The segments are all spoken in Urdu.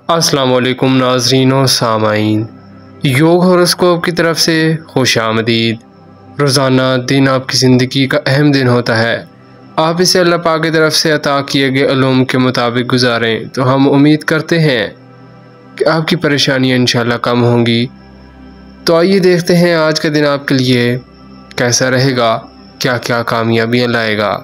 السلام علیکم ناظرین و سامعین، یوگ ہوراسکوپ کی طرف سے خوش آمدید۔ روزانہ دن آپ کی زندگی کا اہم دن ہوتا ہے۔ آپ اسے اللہ پاک کی طرف سے عطا کیے گئے علوم کے مطابق گزاریں تو ہم امید کرتے ہیں کہ آپ کی پریشانیاں انشاءاللہ کم ہوں گی۔ تو آئیے دیکھتے ہیں آج کا دن آپ کے لیے کیسا رہے گا، کیا کیا کامیابیاں لائے گا۔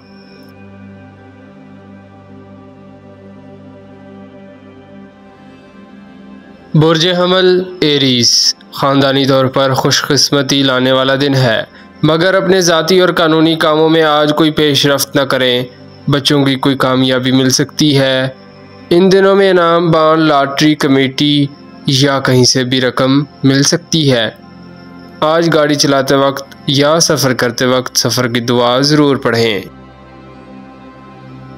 برج حمل ایریس خاندانی طور پر خوش قسمتی لانے والا دن ہے، مگر اپنے ذاتی اور قانونی کاموں میں آج کوئی پیش رفت نہ کریں۔ بچوں کی کوئی کامیابی مل سکتی ہے۔ ان دنوں میں انعام، بانڈ، لاٹری، کمیٹی یا کہیں سے بھی رقم مل سکتی ہے۔ آج گاڑی چلاتے وقت یا سفر کرتے وقت سفر کی دعا ضرور پڑھیں۔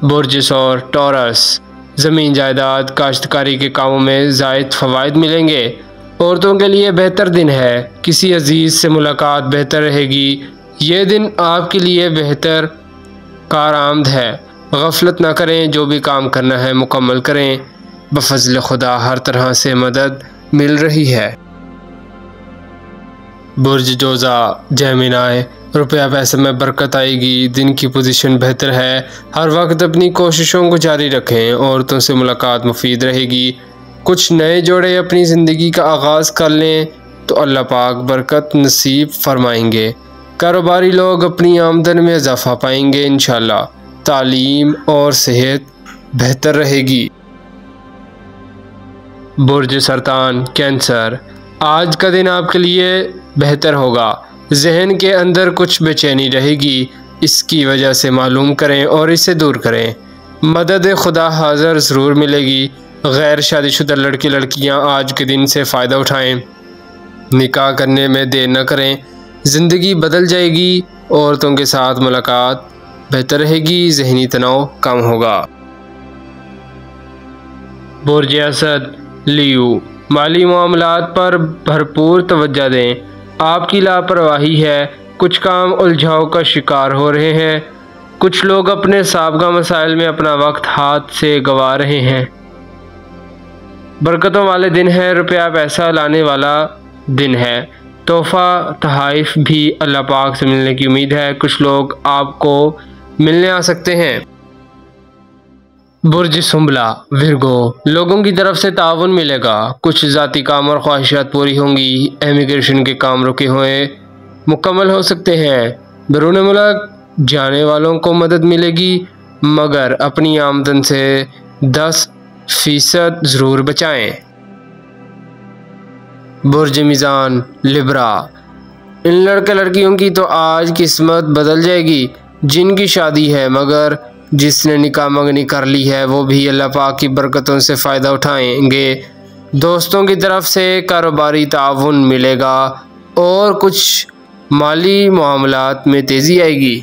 برج ثور ٹورس زمین جائیداد، کاشتکاری کے کاموں میں زائد فوائد ملیں گے۔ عورتوں کے لیے بہتر دن ہے، کسی عزیز سے ملاقات بہتر رہے گی۔ یہ دن آپ کے لیے بہتر کارآمد ہے۔ غفلت نہ کریں، جو بھی کام کرنا ہے مکمل کریں۔ بفضل خدا ہر طرح سے مدد مل رہی ہے۔ برج جوزا جیمنائی روپیہ پیسے میں برکت آئے گی، دن کی پوزیشن بہتر ہے۔ ہر وقت اپنی کوششوں کو جاری رکھیں، عورتوں سے ملاقات مفید رہے گی۔ کچھ نئے جوڑے اپنی زندگی کا آغاز کر لیں تو اللہ پاک برکت نصیب فرمائیں گے۔ کاروباری لوگ اپنی آمدن میں اضافہ پائیں گے انشاءاللہ۔ تعلیم اور صحت بہتر رہے گی۔ برج سرطان کینسر آج کا دن آپ کے لیے بہتر ہوگا۔ ذہن کے اندر کچھ بے چینی رہے گی، اس کی وجہ سے معلوم کریں اور اسے دور کریں۔ مدد خدا حاضر ضرور ملے گی۔ غیر شادی شدہ لڑکے لڑکیاں آج کے دن سے فائدہ اٹھائیں۔ نکاح کرنے میں دیر نہ کریں، زندگی بدل جائے گی۔ عورتوں کے ساتھ ملاقات بہتر رہے گی، ذہنی تناؤ کم ہوگا۔ برج اسد لیو مالی معاملات پر بھرپور توجہ دیں۔ آپ کی لاپرواہی ہے، کچھ کام الجھاؤ کا شکار ہو رہے ہیں۔ کچھ لوگ اپنے سابقہ مسائل میں اپنا وقت ہاتھ سے گنوا رہے ہیں۔ برکتوں والے دن ہے، روپیہ پیسہ لانے والا دن ہے۔ تحفہ تحائف بھی اللہ پاک سے ملنے کی امید ہے۔ کچھ لوگ آپ کو ملنے آ سکتے ہیں۔ برج سنبلہ ورگو لوگوں کی طرف سے تعاون ملے گا۔ کچھ ذاتی کام اور خواہشات پوری ہوں گی۔ امیگریشن کے کام رکے ہوئے مکمل ہو سکتے ہیں۔ بیرون ملک جانے والوں کو مدد ملے گی، مگر اپنی آمدن سے 10% ضرور بچائیں۔ برج میزان لبرا ان لڑکے لڑکیوں کی تو آج قسمت بدل جائے گی جن کی شادی ہے، مگر جس نے نکاح منگنی کر لی ہے وہ بھی اللہ پاک کی برکتوں سے فائدہ اٹھائیں گے۔ دوستوں کی طرف سے کاروباری تعاون ملے گا اور کچھ مالی معاملات میں تیزی آئے گی۔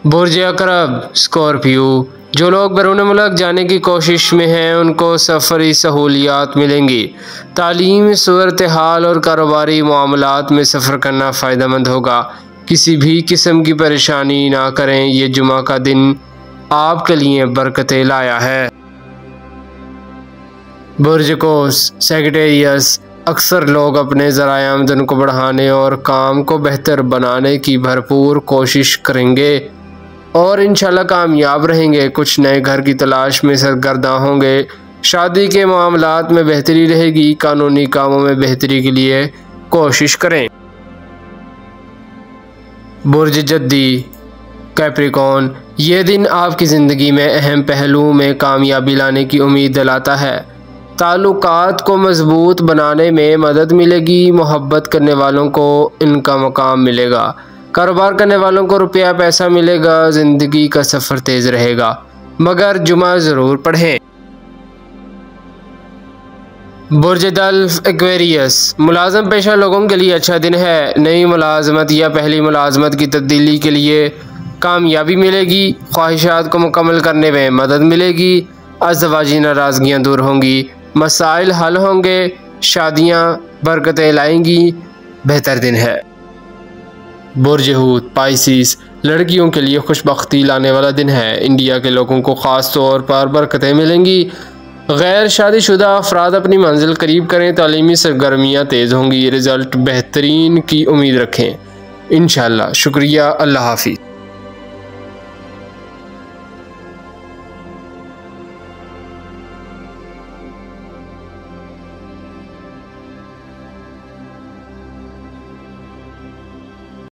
برج عقرب اسکارپیو جو لوگ بیرون ملک جانے کی کوشش میں ہیں ان کو سفری سہولیات ملیں گی۔ تعلیمی صورتحال اور کاروباری معاملات میں سفر کرنا فائدہ مند ہوگا۔ کسی بھی قسم کی پریشانی نہ کریں، یہ جمعہ کا دن آپ کے لیے برکتیں لایا ہے۔ برج قوس سیجیٹیریس اکثر لوگ اپنے ذرائع آمدن کو بڑھانے اور کام کو بہتر بنانے کی بھرپور کوشش کریں گے اور انشاءاللہ کامیاب رہیں گے۔ کچھ نئے گھر کی تلاش میں سرگرداں ہوں گے۔ شادی کے معاملات میں بہتری رہے گی۔ قانونی کاموں میں بہتری کے لیے کوشش کریں۔ برج جدی کیپریکون یہ دن آپ کی زندگی میں اہم پہلو میں کامیابی لانے کی امید دلاتا ہے۔ تعلقات کو مضبوط بنانے میں مدد ملے گی۔ محبت کرنے والوں کو ان کا مقام ملے گا۔ کاروبار کرنے والوں کو روپیہ پیسہ ملے گا۔ زندگی کا سفر تیز رہے گا، مگر جمعہ ضرور پڑھیں۔ برج دلف ایکویریس ملازم پیشہ لوگوں کے لیے اچھا دن ہے۔ نئی ملازمت یا پہلی ملازمت کی تبدیلی کے لیے کامیابی ملے گی۔ خواہشات کو مکمل کرنے میں مدد ملے گی۔ ازدواجی ناراضگیاں دور ہوں گی، مسائل حل ہوں گے۔ شادیاں برکتیں لائیں گی، بہتر دن ہے۔ برج حوت پائسیس لڑکیوں کے لیے خوش بختی لانے والا دن ہے۔ انڈیا کے لوگوں کو خاص طور پر برکتیں ملیں گی۔ غیر شادی شدہ افراد اپنی منزل قریب کریں، تعلیمی سرگرمیاں تیز ہوں گی، رزلٹ بہترین کی امید رکھیں انشاءاللہ۔ شکریہ، اللہ حافظ۔